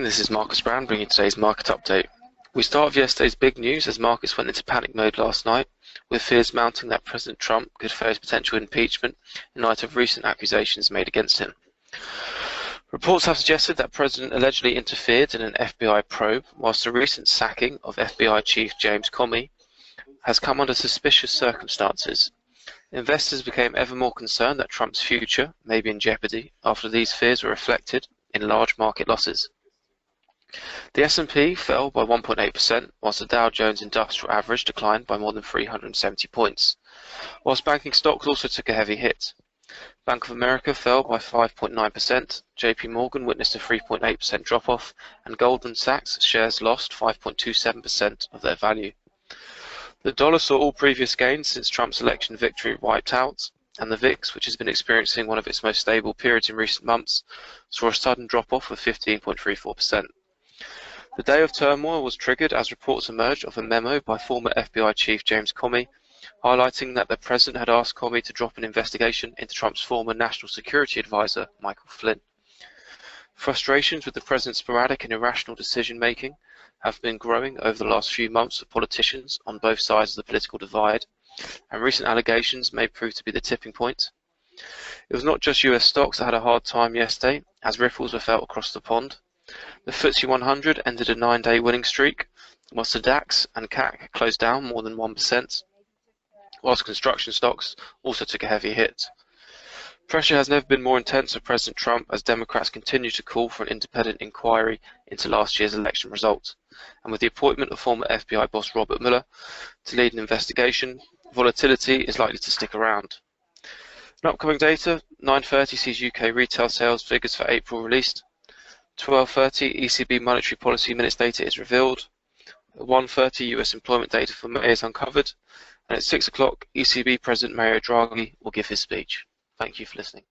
this is Marcus Brown bringing today's market update. We start with yesterday's big news as markets went into panic mode last night, with fears mounting that President Trump could face potential impeachment in light of recent accusations made against him. Reports have suggested that the President allegedly interfered in an FBI probe, whilst the recent sacking of FBI Chief James Comey has come under suspicious circumstances. Investors became ever more concerned that Trump's future may be in jeopardy after these fears were reflected in large market losses. The S&P fell by 1.8%, whilst the Dow Jones Industrial Average declined by more than 370 points, whilst banking stocks also took a heavy hit. Bank of America fell by 5.9%, JP Morgan witnessed a 3.8% drop-off, and Goldman Sachs shares lost 5.27% of their value. The dollar saw all previous gains since Trump's election victory wiped out, and the VIX, which has been experiencing one of its most stable periods in recent months, saw a sudden drop-off of 15.34%. The day of turmoil was triggered as reports emerged of a memo by former FBI Chief James Comey, highlighting that the President had asked Comey to drop an investigation into Trump's former National Security Advisor, Michael Flynn. Frustrations with the President's sporadic and irrational decision-making have been growing over the last few months for politicians on both sides of the political divide, and recent allegations may prove to be the tipping point. It was not just US stocks that had a hard time yesterday, as ripples were felt across the pond. The FTSE 100 ended a 9-day winning streak, whilst the DAX and CAC closed down more than 1%, whilst construction stocks also took a heavy hit. Pressure has never been more intense for President Trump as Democrats continue to call for an independent inquiry into last year's election result, and with the appointment of former FBI boss Robert Mueller to lead an investigation, volatility is likely to stick around. In upcoming data, 9:30 sees UK retail sales figures for April released. 12:30 ECB monetary policy minutes data is revealed. At 1:30 US employment data for May is uncovered, and at 6 o'clock ECB President Mario Draghi will give his speech. Thank you for listening.